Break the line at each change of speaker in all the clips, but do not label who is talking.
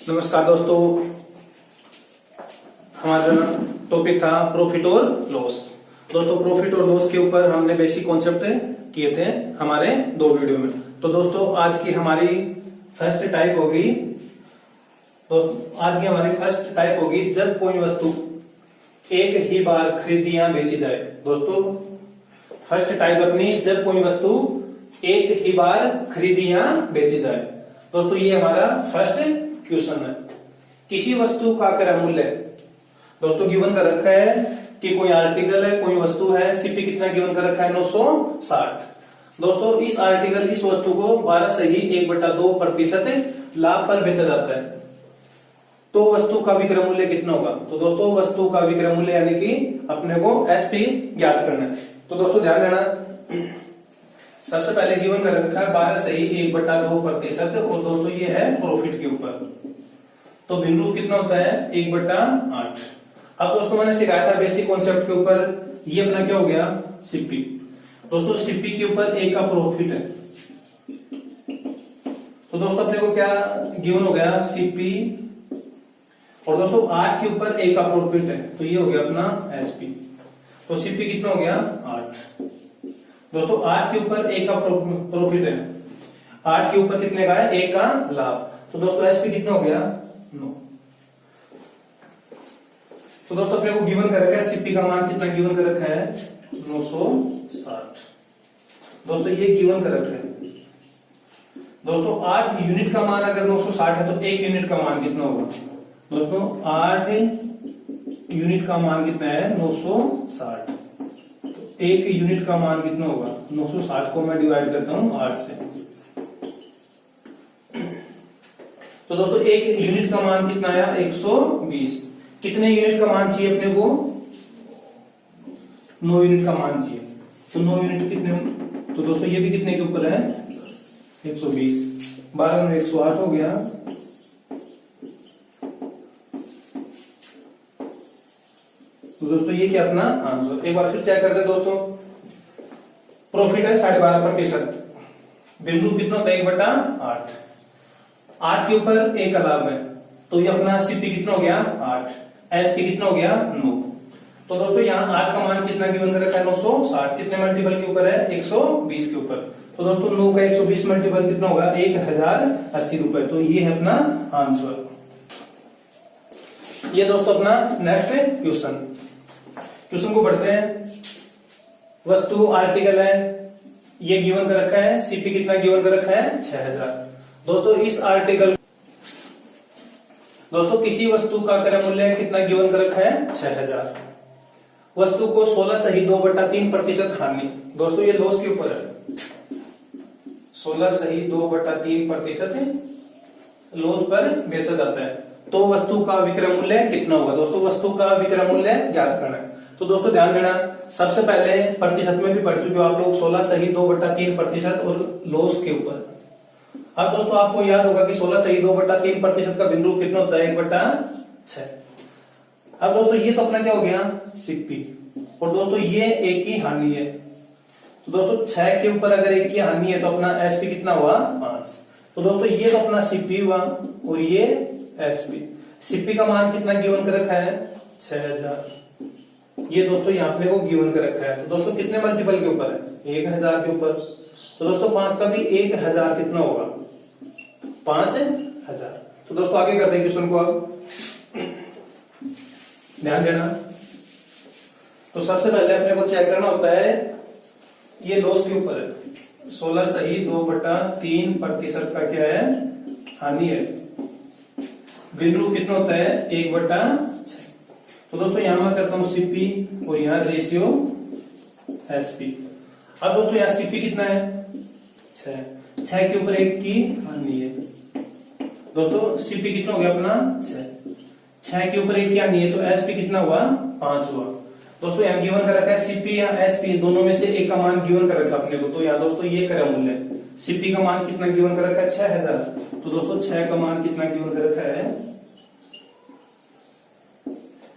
नमस्कार दोस्तों, हमारा टॉपिक था प्रॉफिट और लॉस। दोस्तों प्रॉफिट और लॉस के ऊपर हमने बेसिक कॉन्सेप्ट किए थे हमारे 2 वीडियो में। तो दोस्तों आज की हमारी फर्स्ट टाइप होगी जब कोई वस्तु एक ही बार खरीदी या बेची जाए। दोस्तों फर्स्ट टाइप अपनी जब कोई वस्तु एक ही बार खरीदी या बेची जाए। दोस्तों ये हमारा फर्स्ट क्वेश्चन है। किसी वस्तु का क्रय मूल्य दोस्तों गिवन कर रखा है कि कोई आर्टिकल है, कोई वस्तु है, सीपी कितना गिवन कर रखा है 960। दोस्तों इस आर्टिकल इस वस्तु को 12 सही 1/2% लाभ पर बेचा जाता है। तो वस्तु का विक्रय मूल्य कितना होगा? तो दोस्तों वस्तु का विक्रय मूल्य यानी कि अपने को एसपी ज्ञात करना है। तो दोस्तों ध्यान देना, सबसे पहले गिवन कर रखा है 12 सही 1/2% और दोस्तों ये है प्रॉफिट के ऊपर। तो भिन्न रूप कितना होता है 1/8। अब दोस्तों मैंने सिखाया था बेसिक कॉन्सेप्ट के ऊपर, ये अपना क्या हो गया सीपी। दोस्तों सीपी के ऊपर एक का प्रॉफिट है। तो दोस्तों अपने को क्या गिवन हो गया सीपी, और दोस्तों 8 के ऊपर एक का प्रॉफिट है तो ये हो गया अपना एसपी। तो सीपी कितना हो गया 8। दोस्तों 8 के ऊपर एक का प्रॉफिट है, 8 के ऊपर कितने का है 1 का लाभ। तो दोस्तों एसपी कितना हो गया 9। तो दोस्तों अपने को गिवन कर रखा है सीपी का मान कितना गिवन कर रखा है 960। दोस्तों ये गिवन कर रखा है। दोस्तों 8 यूनिट का मान अगर 960 है तो 1 यूनिट का मान कितना होगा? दोस्तों 8 यूनिट का मान कितना है 960। तो 1 यूनिट का मान कितना होगा 960 को मैं डिवाइड करता हूं 8 से। तो दोस्तों 1 यूनिट का मान कितना आया 120। कितने यूनिट का मान चाहिए अपने को? 9 यूनिट का मान चाहिए। तो 9 यूनिट कितने? तो दोस्तों ये भी कितने के ऊपर है 120। 12 में 108 हो गया। तो दोस्तों ये क्या अपना आंसर। एक बार फिर चेक करते हैं दोस्तों। प्रॉफिट है 12.5%। बिंदु कितना होता है 1/8। 8 के ऊपर 1 का लाभ है तो ये अपना सीपी कितना हो गया 8, एसपी कितना हो गया 9। तो दोस्तों यहाँ 8 का मान कितना गिवन कर रखा है 960। कितने मल्टीपल के ऊपर है 120 के ऊपर। तो दोस्तों 9 का 120 मल्टीपल कितना होगा 1080 रुपए। तो ये है अपना आंसर। ये दोस्तों अपना नेक्स्ट क्वेश्चन को पढ़ते हैं। वस्तु आर्टिकल है, ये गिवन कर रखा है, सीपी कितना गिवन कर रखा है 6000। दोस्तों इस आर्टिकल किसी वस्तु का क्रय मूल्य कितना गिवन कर रखा है 6000। वस्तु को 16 सही 2/3% हानि। दोस्तों ये लॉस के ऊपर है। 16 सही 2/3% लॉस पर बेचा जाता है। तो वस्तु का विक्रय मूल्य कितना होगा? दोस्तों वस्तु का विक्रय मूल्य ज्ञात करना है। तो दोस्तों ध्यान देना, सबसे पहले प्रतिशत में भी पढ़ चुके हो आप लोग 16 सही 2/3% और लॉस के ऊपर। अब दोस्तों आपको याद होगा कि 16 सही 2/3% का बिंदु कितना होता है 1/6। अब दोस्तों ये तो अपना क्या हो गया सीपी, और दोस्तों ये एक की हानि है। तो दोस्तों 6 के ऊपर अगर 1 की हानि है तो अपना एसपी कितना हुआ 5। तो दोस्तों ये तो अपना सीपी हुआ और ये एसपी। सीपी का मान कितना गिवन कर रखा है 6000। ये दोस्तों यहाँ अपने को गिवन कर रखा है। तो दोस्तों कितने मल्टीपल के ऊपर है 1000 के ऊपर। तो दोस्तों 5 का भी 1000 कितना होगा 5000। तो दोस्तों आगे करते हैं क्वेश्चन को। अब ध्यान देना, तो सबसे पहले अपने को चेक करना होता है ये लॉस के ऊपर है। 16 सही 2/3% का क्या है हानि है। बिंदु कितना होता है 1/6। तो दोस्तों यहां मैं करता हूं सीपी और यहां रेशियो एसपी। अब दोस्तों यहां सीपी कितना है 6 के ऊपर 1 की हानि है। दोस्तों सीपी कितना हो गया अपना 6 के ऊपर 1 की हानि है तो एसपी कितना हुआ 5 हुआ। दोस्तों यहाँ गिवन कर रखा है सीपी या एसपी दोनों में से एक का मान गिवन कर रखा अपने को। तो यहाँ दोस्तों ये क्रय मूल्य सीपी का मान कितना गिवन कर रखा है 6000। तो दोस्तों 6 का मान कितना गिवन कर रखा है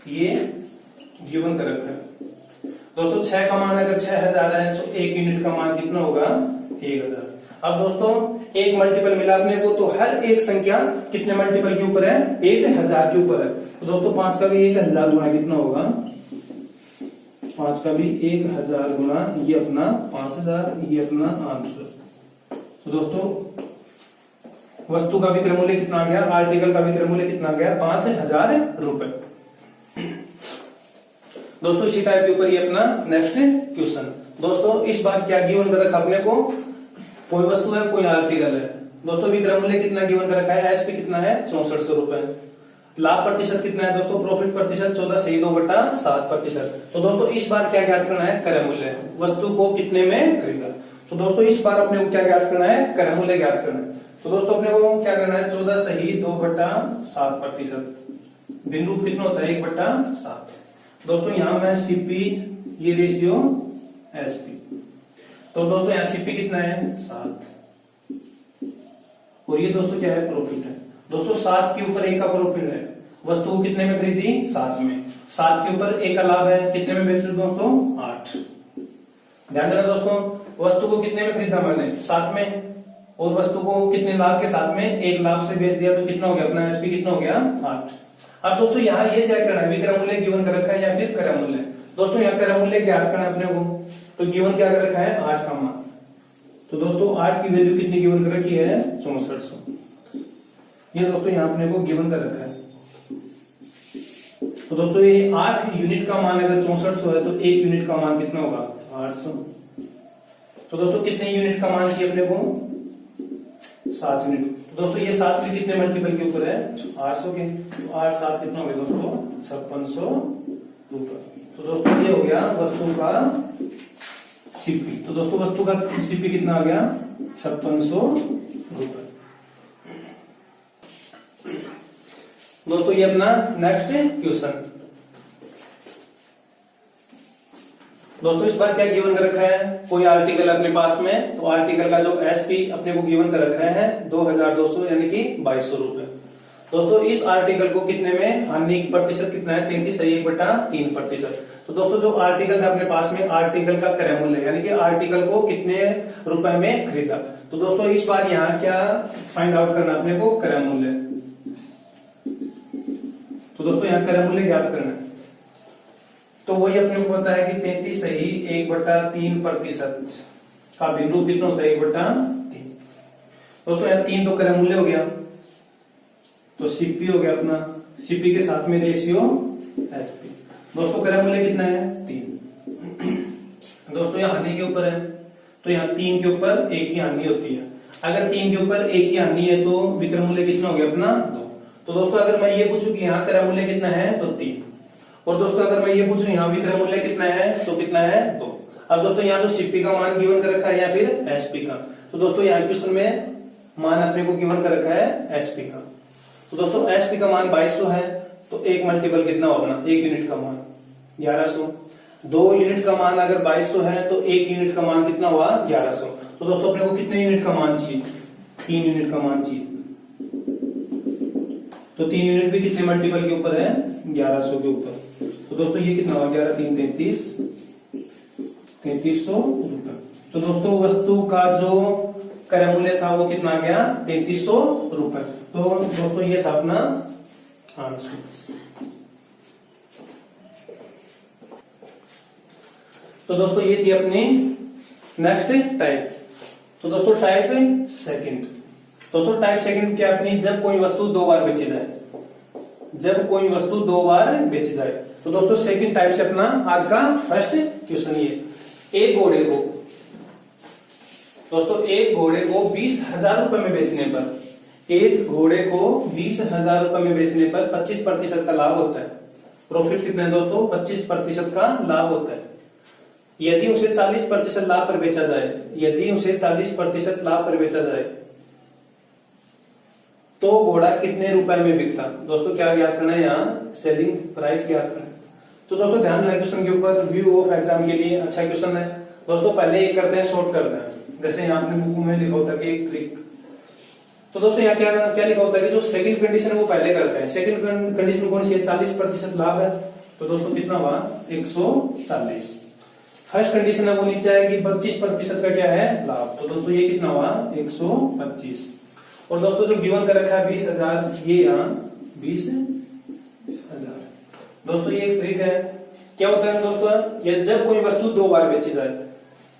ये गिवन कर रखा है। दोस्तों 6 का मान अगर 6000 है तो 1 यूनिट का मान कितना होगा 1000। अब दोस्तों एक मल्टीपल मिला अपने को, तो हर एक संख्या कितने मल्टीपल के ऊपर है? 1000 के ऊपर है। तो दोस्तों 5 का भी 1000 गुना कितना होगा? 5 का भी 1000 गुना ये अपना 5000, ये अपना 800। तो दोस्तों वस्तु का विक्रय मूल्य कितना आ गया? आर्टिकल का विक्रय मूल्य कितना आ गया? 5000 रुपए। दोस्तों इसी टाइप के ऊपर ये अपना नेक्स्ट क्वेश्चन। दोस्तों इस बार क्या गिवन कर रखा अपने को? कोई वस्तु है, कोई आर्टिकल है। दोस्तों विक्रय मूल्य कितना गिवन कर रखा है? एसपी कितना है? 6400 रुपए। लाभ प्रतिशत कितना है दोस्तों? प्रॉफिट प्रतिशत 14/2/7%। तो दोस्तों इस बार क्या ज्ञात करना है? क्रय मूल्य। वस्तु को कितने में खरीदा? तो दोस्तों इस बार अपने को क्या ज्ञात करना है? क्रय मूल्य ज्ञात करना है। तो दोस्तों अपने को क्या करना है? 14/2/7%। बिंदु कितना होता है? 1/7। दोस्तों यहां मैं सीपी, ये रेशियो एसपी। तो दोस्तों यहां सीपी कितना है? 7। और ये दोस्तों क्या है? प्रॉफिट है। दोस्तों 7 के ऊपर 1 का प्रॉफिट है। वस्तु को कितने में खरीदी? 7 में। 7 के ऊपर 1 का लाभ है, कितने में बेच दोस्तों? 8। ध्यान देना दोस्तों, वस्तु को कितने में खरीदा मैंने? 7 में। और वस्तु को कितने लाभ के साथ में? 1 लाभ से बेच दिया, तो कितना हो गया अपना एसपी? कितना हो गया? 8। अब दोस्तों यहाँ ये चेक करना है विक्रय मूल्य गिवन कर रखा है या फिर क्रय मूल्य। दोस्तों यहाँ क्रय मूल्य ज्ञात करना है अपने को, तो गिवन क्या कर रखा है? 8 का मान। तो दोस्तों 8 की वैल्यू कितनी गिवन कर रखी है? 6400। ये दोस्तों यहाँ अपने को गिवन कर रखा है। तो दोस्तों ये 8 यूनिट का मान अगर 6400 है, तो 1 यूनिट का मान कितना होगा? 800। तो दोस्तों कितने यूनिट का मान चाहिए अपने को? 7 यूनिट। तो दोस्तों ये 7 भी कितने मल्टीपल के ऊपर है? 800 के। तो 8 7 कितना हो गया दोस्तों? 5600 रुपए। तो दोस्तों ये हो गया वस्तु का सीपी। तो दोस्तों वस्तु का सीपी कितना आ गया? 5600 रुपए। दोस्तों ये अपना नेक्स्ट क्वेश्चन। दोस्तों इस बार क्या गिवन कर रखा है? कोई आर्टिकल अपने पास में, तो आर्टिकल का जो एसपी अपने को गिवन कर रखा है 2200 यानी कि 2200 रुपए। दोस्तों इस आर्टिकल को कितने में हानि की प्रतिशत कितना है? 33.1/3%। तो दोस्तों जो आर्टिकल था अपने पास में, आर्टिकल का क्रय मूल्य यानी कि आर्टिकल को कितने रुपए में खरीदा। तो दोस्तों इस बार यहाँ क्या फाइंड आउट करना अपने को? क्रय मूल्य। तो दोस्तों यहाँ क्रय मूल्य ज्ञात करना है, तो वही अपने को पता है कि 33.1/3% का बिंदु कितना होता है? 1/3। दोस्तों यहाँ 3 तो क्रय मूल्य हो गया, तो सीपी हो गया अपना, सीपी के साथ में रेशियो एसपी। दोस्तों क्रय मूल्य कितना है? 3। दोस्तों यहाँ हानि के ऊपर है, तो यहाँ 3 के ऊपर 1 की हानि होती है। अगर 3 के ऊपर 1 की हानि है, तो विक्रय मूल्य कितना हो गया अपना? 2। तो दोस्तों अगर मैं ये पूछूं कि यहाँ क्रय मूल्य कितना है, तो 3। और दोस्तों अगर मैं ये पूछूं यहाँ विक्रय मूल्य कितना है, तो कितना है? 2। अब दोस्तों यहाँ तो सीपी का मान गिवन कर रखा है या फिर एसपी का। तो दोस्तों यहाँ क्वेश्चन में मान अपने को गिवन कर रखा है एसपी का। तो दोस्तों एसपी का मान 2200 है, तो 1 मल्टीपल कितना हो अपना? 1 यूनिट का मान 1100। 2 यूनिट का मान अगर 2200 है, तो 1 यूनिट का मान कितना हुआ? 1100। तो दोस्तों अपने को कितने यूनिट का मान चाहिए? 3 यूनिट का मान चाहिए। तो 3 यूनिट भी कितने मल्टीपल के ऊपर है? 1100 के ऊपर। तो दोस्तों ये कितना हुआ? 11 3 3300 रुपए। तो दोस्तों वस्तु का जो क्रय मूल्य था वो कितना आ गया? 3300 रुपए। तो दोस्तों ये था अपना आंसर। तो दोस्तों ये थी अपनी नेक्स्ट टाइप। तो दोस्तों टाइप सेकंड। दोस्तों टाइप सेकंड क्या अपनी? जब कोई वस्तु 2 बार बेची जाए। जब कोई वस्तु 2 बार बेची जाए। तो दोस्तों सेकंड टाइप से अपना आज का फर्स्ट क्वेश्चन ये। एक घोड़े को दोस्तों 20,000 रुपए में बेचने पर, एक घोड़े को 20,000 रुपए में बेचने पर 25% का लाभ होता है। प्रॉफिट कितना है दोस्तों? 25% का लाभ होता है। यदि उसे 40% लाभ पर बेचा जाए, यदि उसे 40% लाभ पर बेचा जाए, तो घोड़ा कितने रुपए में बिकता? दोस्तों क्या ज्ञात करना है? यहाँ सेलिंग प्राइस ज्ञात करना है। तो दोस्तों ध्यान देना क्वेश्चन के ऊपर, व्यू ऑफ एग्जाम के लिए अच्छा क्वेश्चन है। दोस्तों पहले ये करते हैं, शॉर्ट करते हैं। जैसे यहाँ अपने बुक में लिखा होता है कि एक ट्रिक। तो दोस्तों यहाँ क्या क्या लिखा होता है कि जो सेकंड कंडीशन है वो पहले करते हैं। सेकंड कंडीशन कौन सी है? 40% लाभ है। तो दोस्तों कितना हुआ? 140। फर्स्ट कंडीशन है वो नीचे आएगी 25% का क्या है लाभ। तो दोस्तों ये कितना हुआ 125। और दोस्तों जो गिवन कर रखा है 20,000, ये यहाँ 20,000। दोस्तों ये एक ट्रिक है। क्या होता है दोस्तों, ये जब कोई वस्तु 2 बार बेची जाए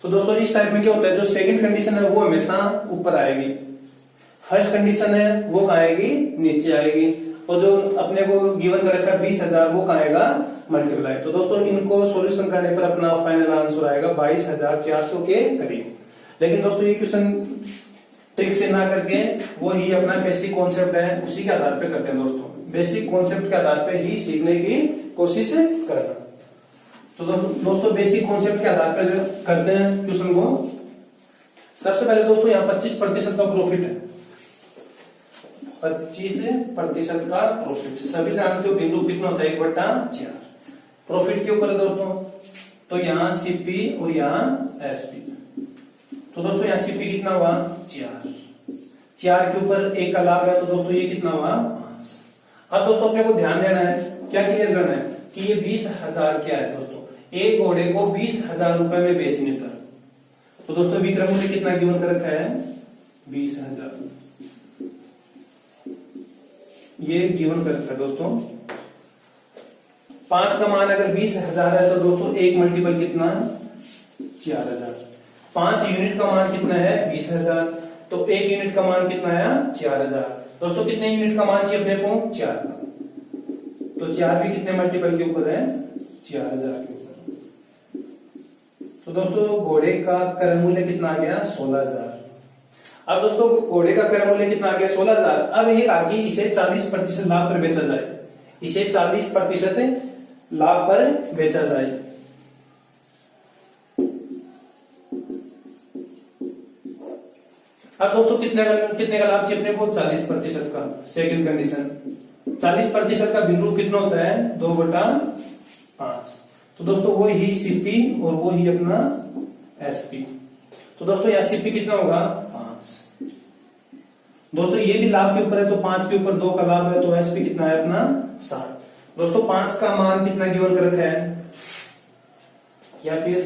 तो दोस्तों इस टाइप में क्या होता है, जो सेकंड कंडीशन है वो हमेशा ऊपर आएगी, फर्स्ट कंडीशन है वो कहाँ आएगी नीचे आएगी, और जो अपने को गिवन कर रखा है 20,000 वो कहाँ आएगा मल्टीप्लाई। तो दोस्तों इनको सॉल्यूशन करने पर अपना फाइनल आंसर आएगा 22,400 के करीब। लेकिन दोस्तों ये क्वेश्चन ट्रिक से ना करके वो ही अपना बेसिक कॉन्सेप्ट है उसी के आधार पे करते हैं दोस्तों, बेसिक कॉन्सेप्ट के आधार पे ही सीखने की कोशिश करना। तो दोस्तों बेसिक कॉन्सेप्ट के आधार पे करते हैं क्वेश्चन को। सबसे पहले दोस्तों यहाँ 25% का प्रॉफिट है, 25% का प्रॉफिट। सभी जानते हो बिंदु कितना होता है 1/4 प्रॉफिट के ऊपर है दोस्तों। तो यहाँ सीपी और यहाँ एसपी। तो दोस्तों यहाँ सीपी कितना हुआ 4 के ऊपर 1 का लाभ है, तो दोस्तों ये कितना हुआ 5। अब दोस्तों अपने को ध्यान देना है, क्या क्लियर करना है कि ये 20,000 क्या है दोस्तों, एक घोड़े को 20,000 रुपए में बेचने पर। तो दोस्तों विक्रम मूल्य कितना गिवन कर रखा है 20,000, ये गिवन कर रखा है दोस्तों। 5 का मान अगर 20,000 है तो दोस्तों 1 मल्टीपल कितना 4,000। 5 यूनिट का मान कितना है 20,000, तो 1 यूनिट का मान कितना है 4,000। दोस्तों कितने यूनिट का मान चाहिए अपने को 4 का, तो 4 भी कितने मल्टीपल के ऊपर है 4,000 के ऊपर। तो दोस्तों घोड़े का क्रय मूल्य कितना आ गया 16,000। अब दोस्तों घोड़े का क्रय मूल्य कितना आ गया 16,000। अब ये आगे इसे 40% लाभ पर बेचा जाए, इसे 40% लाभ पर बेचा जाए। अब दोस्तों कितने का लाभ चाहिए अपने को 40% का। सेकंड कंडीशन 40% का बिंदु कितना होता है 2/5। तो दोस्तों वो ही सीपी और वो ही अपना एसपी। तो दोस्तों यहाँ सीपी कितना होगा 5। दोस्तों ये भी लाभ के ऊपर है, तो 5 के ऊपर 2 का लाभ है, तो एसपी कितना है अपना 7। दोस्तों 5 का मान कितना गिवन कर रखा है, या फिर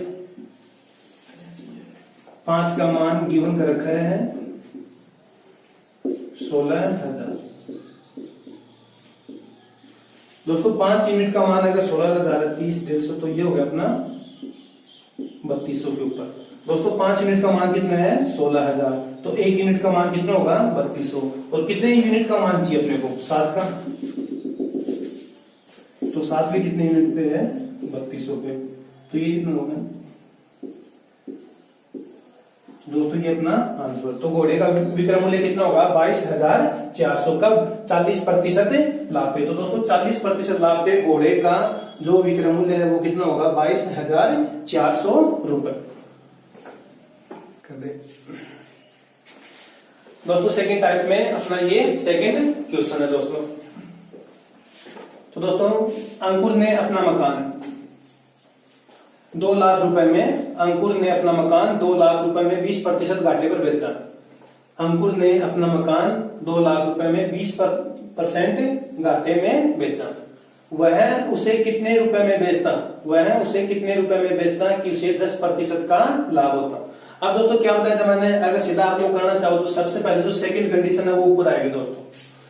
5 का मान गिवन कर रखा है 16,000। दोस्तों 5 यूनिट का मान अगर 16,000 है 30 150, तो ये हो गया अपना 3200 के ऊपर। दोस्तों 5 यूनिट का मान कितना है 16,000, तो 1 यूनिट का मान कितना होगा 3200। और कितने यूनिट का मान चाहिए अपने को 7 का, तो 7 भी कितने यूनिट पे है 3200 पे, तो ये कितना होगा दोस्तों ये अपना आंसर। तो घोड़े का विक्रय मूल्य कितना होगा 22,400 का 40% लाभ पे। तो दोस्तों 40% लाभ पे घोड़े का जो विक्रय मूल्य है वो कितना होगा 22,400 रुपए। कर दे दोस्तों सेकंड टाइप में अपना ये सेकंड क्वेश्चन है दोस्तों। तो दोस्तों अंकुर ने अपना मकान 2 लाख रुपए में, अंकुर ने अपना मकान 2 लाख रुपए में 20% घाटे पर बेचा। अंकुर ने अपना मकान 2 लाख रुपए में 20% घाटे में बेचा। वह उसे कितने रुपए में बेचता, वह उसे कितने रुपए में बेचता कि उसे 10% का लाभ होता। अब दोस्तों क्या बताया था मैंने, अगर सीधा आप लोग करना चाहो तो सबसे पहले जो सेकंड कंडीशन है वो ऊपर आएगी दोस्तों।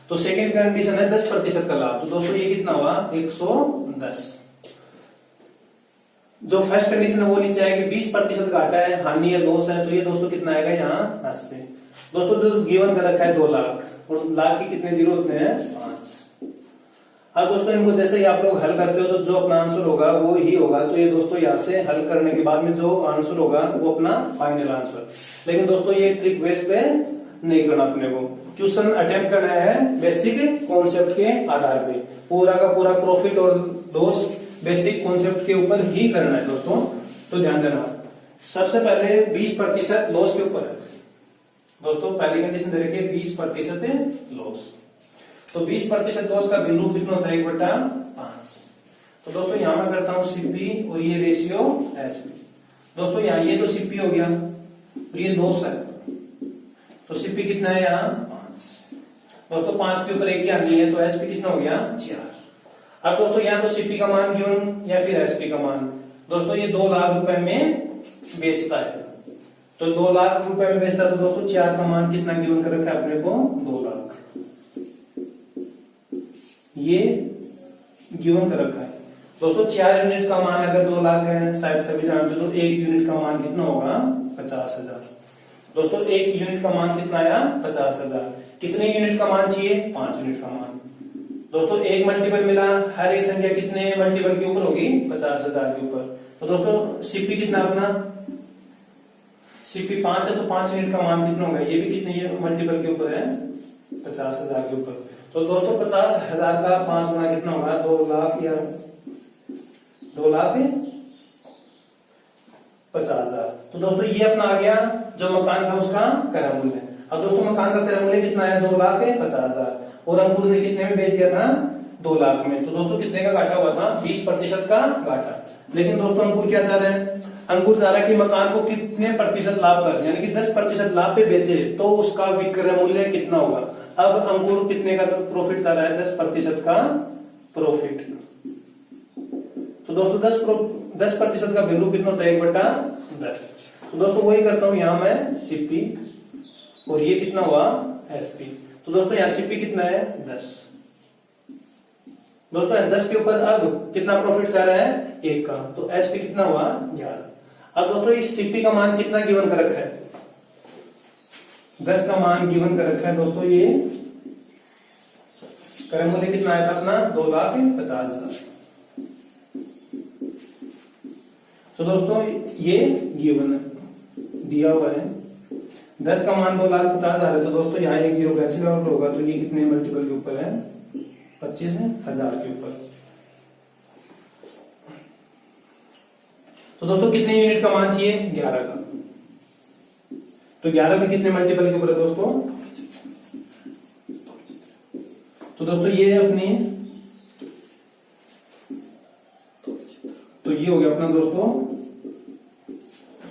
तो सेकंड कंडीशन है 10% का लाभ, तो दोस्तों ये कितना हुआ 110। जो फर्स्ट कंडीशन है वो नीचे आएगी 20% घाटा है, हानि है, लॉस है, तो ये दोस्तों कितना आएगा यहाँ 80। दोस्तों जो गिवन कर रखा है 2 लाख, और लाख की कितने जीरो होते हैं 5। अब दोस्तों इनको जैसे ही आप लोग हल करते हो तो जो अपना आंसर होगा वो ही होगा। तो ये दोस्तों यहाँ से हल करने के बाद में जो आंसर होगा वो अपना फाइनल आंसर। लेकिन दोस्तों ये ट्रिक बेस पे नहीं करना, अपने को क्वेश्चन अटेम्प्ट करना है बेसिक कॉन्सेप्ट के आधार पे। पूरा का पूरा प्रॉफिट और लॉस बेसिक कॉन्सेप्ट के ऊपर ही करना है दोस्तों। तो ध्यान देना, सबसे पहले 20% लॉस के ऊपर है दोस्तों। पहली कंडीशन दे रखी है 20% लॉस। तो 20% लॉस का बिंदु कितना होता है 1/5। तो दोस्तों यहां मैं करता हूं सीपी और ये रेशियो एसपी। दोस्तों यहाँ ये तो सीपी हो गया और ये लॉस है, तो सीपी कितना है यहाँ 5। दोस्तों 5 के ऊपर 1 की हानि है, तो एसपी कितना हो गया 4। अब दोस्तों यहाँ तो सीपी का मान गिवन या फिर एसपी का मान, दोस्तों ये 2 लाख रुपए में बेचता है, तो 2 लाख रुपए में बेचता है, तो दोस्तों 4 का मान कितना गिवन कर रखा है अपने को, 2 लाख, ये गिवन कर रखा है। दोस्तों 4 यूनिट का मान अगर 2 लाख है, शायद सभी जानते हो, तो 1 यूनिट का मान कितना होगा, 50,000। दोस्तों 1 यूनिट का मान कितना आया, 50,000। कितने यूनिट का मान चाहिए, 5 यूनिट का मान। दोस्तों एक मल्टीपल मिला, हर एक संख्या कितने मल्टीपल के ऊपर होगी, 50,000 के ऊपर। तो दोस्तों सीपी कितना अपना, सीपी 5 है, तो 5 यूनिट का मान कितना होगा, ये भी कितने मल्टीपल के ऊपर है, 50,000 के ऊपर। तो दोस्तों 50,000 का 5 गुना कितना होगा, 2 लाख या 2 लाख 50,000। तो दोस्तों ये अपना आ गया जो मकान था उसका क्रय मूल्य। अब दोस्तों मकान का क्रय मूल्य कितना है, 2 लाख 50,000, और अंकुर ने कितने में बेच दिया था, 2 लाख में। तो दोस्तों कितने का घाटा हुआ था, 20% का घाटा। लेकिन दोस्तों अंकुर क्या चाह रहे हैं, अंकुर चाह रहा है कि मकान को कितने प्रतिशत लाभ कर, यानी कि 10% लाभ पे बेचे तो उसका विक्रय मूल्य कितना होगा। अब अंकुर कितने का प्रॉफिट चाह रहा है, 10% का प्रॉफिट। तो दोस्तों 10% का वैल्यू कितना होता है, 1/10। तो दोस्तों वही करता हूं, यहां मैं सीपी और ये कितना हुआ, एसपी। तो दोस्तों यहाँ सीपी कितना है, 10। दोस्तों 10 के ऊपर अब कितना प्रॉफिट चाह रहा है, 1 का, तो एसपी कितना हुआ, 11। अब दोस्तों इस सीपी का मान कितना गिवन कर रखा है, 10 का मान गिवन कर रखा है। दोस्तों ये क्रय मूल्य कितना आया था अपना, 2,50,000। तो दोस्तों ये गिवन दिया हुआ है, 10 का मान 2,50,000 है, तो दोस्तों यहाँ एक 0 कैंसिल आउट होगा, तो ये कितने मल्टीपल के ऊपर है, 25,000 के ऊपर। तो दोस्तों कितने यूनिट का मान चाहिए, 11 का। तो 11 में कितने मल्टीपल के ऊपर है दोस्तों, तो दोस्तों ये अपनी, तो ये हो गया अपना दोस्तों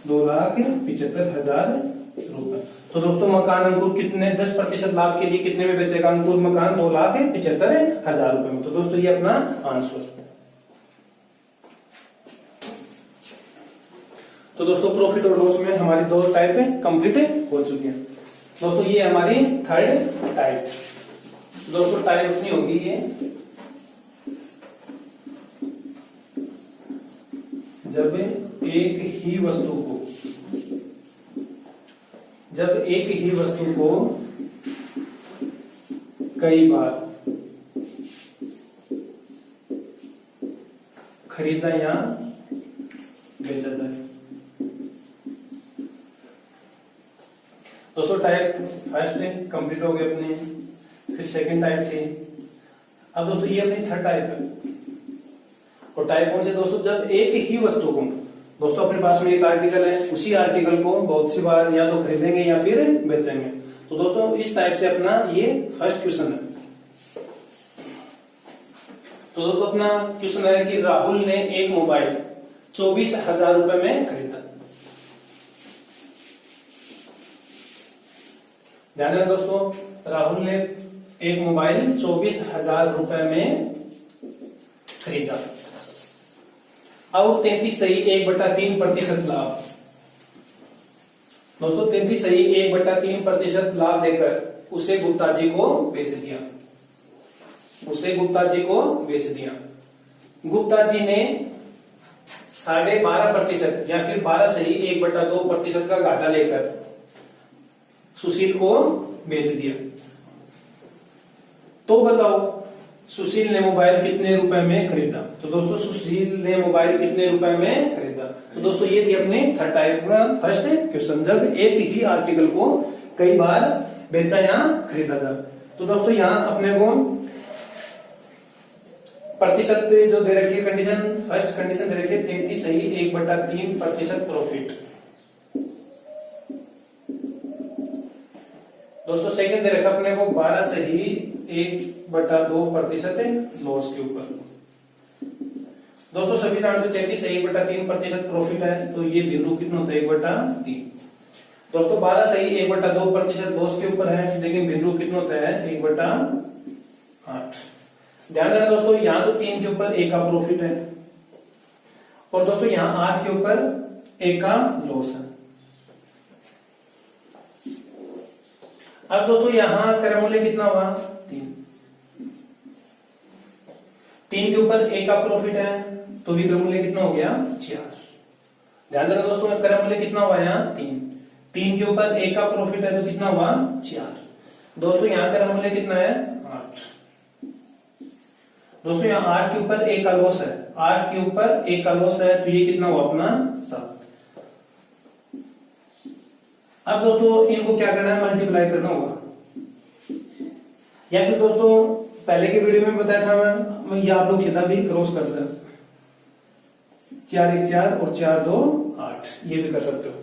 2,75,000 रुपए। तो दोस्तों मकान अंकुर कितने 10% लाभ के लिए कितने में बेचेगा अंकुर मकान, 2,75,000 रुपए में। तो दोस्तों ये अपना आंसर। तो दोस्तों प्रॉफिट और लॉस में हमारी 2 टाइप है कंप्लीट हो चुकी है। दोस्तों ये हमारी 3rd टाइप। दोस्तों टाइप अपनी होगी ये, जब एक ही वस्तु को कई बार खरीदा या बेचा जाए। दोस्तों टाइप फर्स्ट कंप्लीट हो गई अपनी, फिर सेकंड टाइप थी। अब दोस्तों ये अपनी 3rd टाइप है। और टाइप कौन से दोस्तों, जब एक ही वस्तु को, दोस्तों अपने पास में एक आर्टिकल है, उसी आर्टिकल को बहुत सी बार या तो खरीदेंगे या फिर बेचेंगे। तो दोस्तों इस टाइप से अपना ये फर्स्ट क्वेश्चन है। तो दोस्तों अपना क्वेश्चन है कि राहुल ने एक मोबाइल 24,000 रुपए में खरीदा। ध्यान देना दोस्तों, राहुल ने एक मोबाइल 24,000 रुपए में खरीदा और 33 सही 1/3% लाभ। दोस्तों 33 सही 1/3% लाभ लेकर उसे गुप्ता जी को बेच दिया। गुप्ता जी ने 12.5% या फिर 12 सही 1/2% का घाटा लेकर सुशील को बेच दिया। तो बताओ सुशील ने मोबाइल कितने रुपए में खरीदा। तो दोस्तों सुशील ने मोबाइल कितने रुपए में खरीदा। तो दोस्तों ये थी अपनी 3rd टाइप का फर्स्ट क्वेश्चन, जब एक ही आर्टिकल को कई बार बेचा या खरीदा था। तो दोस्तों यहाँ अपने को प्रतिशत जो दे रखी है कंडीशन, फर्स्ट कंडीशन दे रखी है 33 सही 1/3% प्रॉफिट। दोस्तों सेकंड दे रखा अपने को 12 सही 1/2% लॉस के ऊपर। दोस्तों सभी जानते हो 33 सही 1/3% प्रॉफिट है, तो ये बिंदु कितना होता है 1/3। दोस्तों 12 सही 1/2% लॉस के ऊपर है, लेकिन बिंदु कितना होता है 1/8। ध्यान रखना दोस्तों यहाँ तो 3 के ऊपर 1 का प्रॉफिट है और दोस्तों यहाँ 8 के ऊपर 1 का लॉस है। अब दोस्तों यहाँ क्रय मूल्य कितना हुआ 3, 3 के ऊपर 1 का प्रॉफिट है तो विक्रय मूल्य कितना हो गया 4। ध्यान देना दोस्तों, क्रय मूल्य कितना हुआ यहाँ 3, 3 के ऊपर 1 का प्रॉफिट है तो कितना हुआ 4। दोस्तों यहाँ क्रय मूल्य कितना है 8। दोस्तों यहाँ 8 के ऊपर 1 का लॉस है, 8 के ऊपर 1 का लॉस है तो ये कितना हुआ अपना 7। अब दोस्तों इनको क्या करना है मल्टीप्लाई करना होगा, या फिर दोस्तों पहले के वीडियो में बताया था मैं ये आप लोग सीधा भी क्रॉस कर सकते हैं, 4 1 4 और 4 2 8 ये भी कर सकते हो।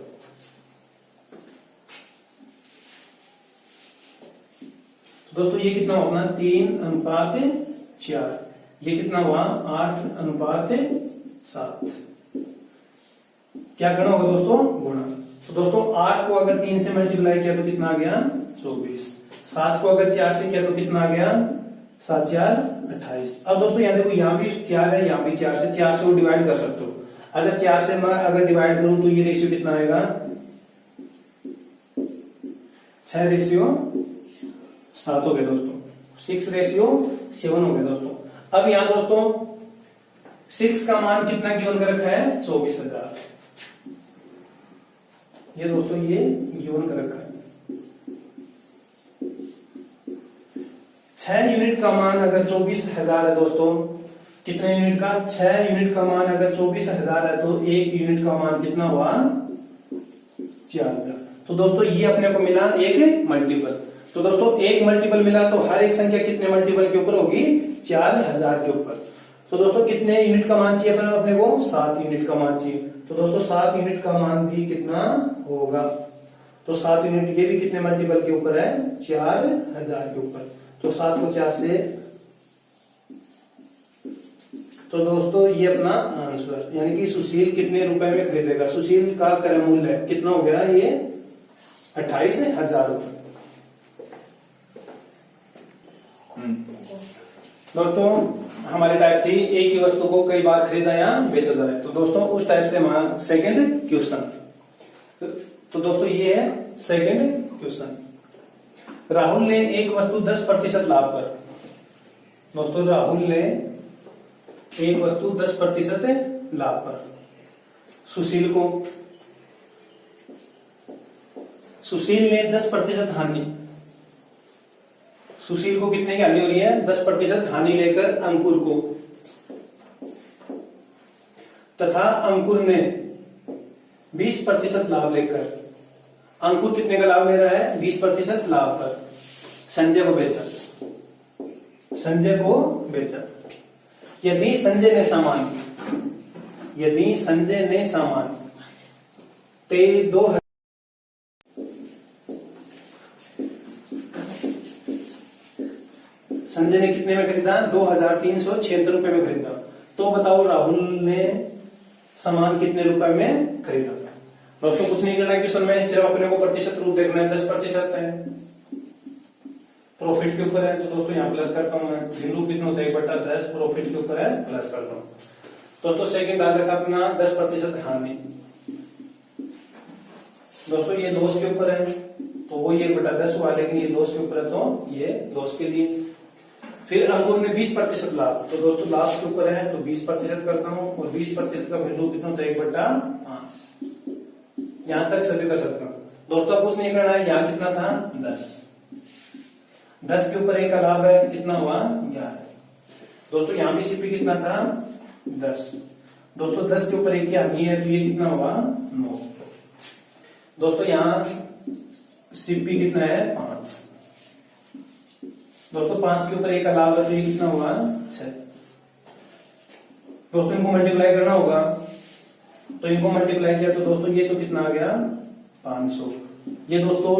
तो दोस्तों ये कितना हुआ अपना 3:4, ये कितना हुआ 8:7। क्या करना होगा दोस्तों गुणा। तो दोस्तों 8 को अगर 3 से मल्टीप्लाई किया तो कितना आ गया 24, 7 को अगर 4 से किया तो कितना आ गया 7 4 28। अब दोस्तों यहाँ देखो यहाँ भी 4 है, यहाँ भी 4 से वो डिवाइड कर सकते हो। अच्छा 4 से मैं अगर डिवाइड करूं तो ये रेशियो कितना आएगा 6:7 हो गया दोस्तों, 6:7 हो गया दोस्तों। अब यहाँ दोस्तों 6 का मान कितना गिवन कर रखा है 24,000, ये दोस्तों ये गिवन कर रखा है। 6 यूनिट का मान अगर 24,000 है दोस्तों, कितने यूनिट का 6 यूनिट का मान अगर 24,000 है तो 1 यूनिट का मान कितना हुआ 4,000। तो दोस्तों ये अपने को मिला एक मल्टीपल। तो दोस्तों एक मल्टीपल मिला तो हर एक संख्या कितने मल्टीपल के ऊपर होगी 4,000 के ऊपर। तो दोस्तों कितने यूनिट का मान चाहिए अपने को 7 यूनिट का मान चाहिए। तो दोस्तों 7 यूनिट का मान भी कितना होगा, तो 7 यूनिट ये भी कितने मल्टीपल के ऊपर है 4,000 के ऊपर। तो 7 को 4 से, तो दोस्तों ये अपना आंसर यानी कि सुशील कितने रुपए में खरीदेगा, सुशील का क्रय मूल्य कितना हो गया ये 28,000 रुपए। दोस्तों हमारी टाइप थी एक ही वस्तु को कई बार खरीदा या बेचा जाए। तो दोस्तों उस टाइप से हमारा सेकंड क्वेश्चन। तो दोस्तों ये है सेकंड क्वेश्चन। राहुल ने एक वस्तु 10% लाभ पर, दोस्तों राहुल ने एक वस्तु 10% लाभ पर सुशील ने 10% हानि, सुशील को कितने की हानि हो रही है 10% हानि लेकर अंकुर को, तथा अंकुर ने 20% लाभ लेकर, अंकुर कितने का लाभ ले रहा है 20% लाभ पर संजय को बेचा, संजय को बेचा। यदि संजय ने सामान, यदि संजय ने सामान 2,000, संजय ने कितने में खरीदा 2,376 रुपए में खरीदा, तो बताओ राहुल ने सामान कितने रुपए में खरीदा। दोस्तों कुछ नहीं करना है क्वेश्चन में, सिर्फ अपने को प्रतिशत रूप देखना है। 10% है प्रॉफिट के ऊपर है, तो दोस्तों यहाँ प्लस करता हूं मैं, ऋण कितना होता है 1/10, प्रॉफिट के ऊपर है प्लस करता हूं। दोस्तों सेकंड ध्यान रखा अपना 10% हानि, दोस्तों ये लॉस के ऊपर है तो वो ये 1/10 हुआ, लेकिन ये लॉस के ऊपर है तो ये लॉस के लिए। फिर अंकुर ने 20% लाभ, तो दोस्तों लाभ के ऊपर है तो 20% करता हूं, और 20% का वैल्यू कितना होता है 1/5। यहां तक सभी कर सकता हूं। दोस्तों कुछ नहीं करना है, यहाँ कितना था 10 के ऊपर 1 का लाभ है, कितना हुआ 11। दोस्तों यहाँ भी सीपी कितना था 10, दोस्तों 10 के ऊपर 1 की हानि है तो ये कितना हुआ 9। दोस्तों यहाँ सीपी कितना है 5, दोस्तों 5 के ऊपर 1 का लाभ है तो ये कितना हुआ 6। दोस्तों इनको मल्टीप्लाई करना होगा, तो इनको मल्टीप्लाई किया तो दोस्तों ये तो कितना आ गया 500। ये दोस्तों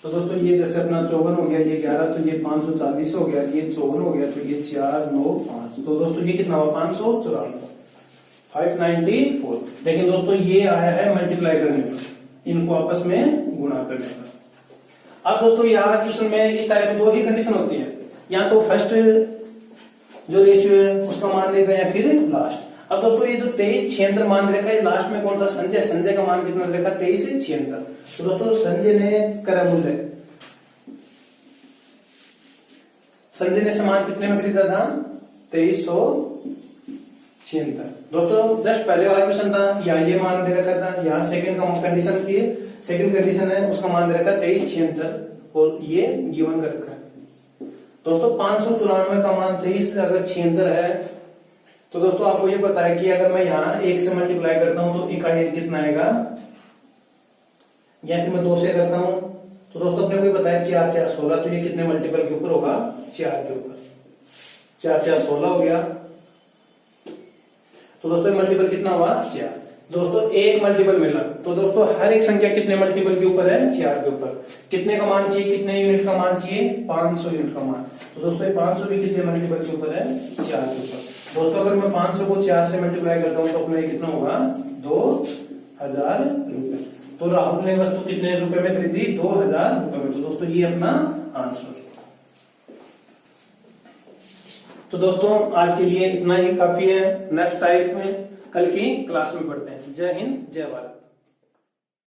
तो दोस्तों ये जैसे अपना 54 हो गया, ये 11 तो ये 540 हो गया, ये 54 हो गया तो ये 4 9 5, तो दोस्तों ये कितना हुआ 594, 594। लेकिन दोस्तों ये आया है मल्टीप्लाई करने पर, इनको आपस में गुणा करने पर। अब दोस्तों यहाँ क्वेश्चन में इस टाइप में 2 ही कंडीशन होती है, या तो फर्स्ट जो रेशियो है उसका मान देगा या फिर लास्ट। अब दोस्तों ये जो 2376 मान रखा है, लास्ट में कौन था? संजय। संजय का मान कितना रखा? 2376। तो दोस्तों संजय ने क्रय मूल्य, संजय ने सामान कितने में खरीदा था? 2376। दोस्तों जस्ट पहले वाला क्वेश्चन था, यहाँ ये मान दे रखा था, यहाँ सेकंड का कंडीशन की सेकंड कंडीशन है, उसका मान दे रखा 2376 और ये गिवन कर रखा है। दोस्तों 594 का मान 23 अगर 76 है तो दोस्तों आपको ये पता है कि अगर मैं यहाँ 1 से मल्टीप्लाई करता हूं तो इकाई कितना आएगा, या फिर मैं 2 से करता हूं तो दोस्तों अपने को ये पता है 4 4 16, तो ये कितने मल्टीपल के ऊपर होगा? 4 के ऊपर। 4 4 16 हो गया, तो दोस्तों मल्टीपल कितना हुआ? 4। दोस्तों एक मल्टीपल मिला, तो दोस्तों हर एक संख्या कितने मल्टीपल के ऊपर है? 4 के ऊपर। कितने का मान चाहिए? कितने यूनिट का मान चाहिए? 500 यूनिट का मान। तो दोस्तों 500 भी कितने मल्टीपल के ऊपर है? 4 के ऊपर। दोस्तों अगर मैं 500 को 4 से मल्टीप्लाई करता हूं तो अपना कितना होगा? 2000 रुपए। तो राहुल ने वस्तु कितने रुपए में खरीदी? 2000 रुपए में। तो दोस्तों ये अपना आंसर। तो दोस्तों आज के लिए इतना ही काफी है। नेक्स्ट टाइप में कल की क्लास में पढ़ते हैं। जय हिंद, जय भारत।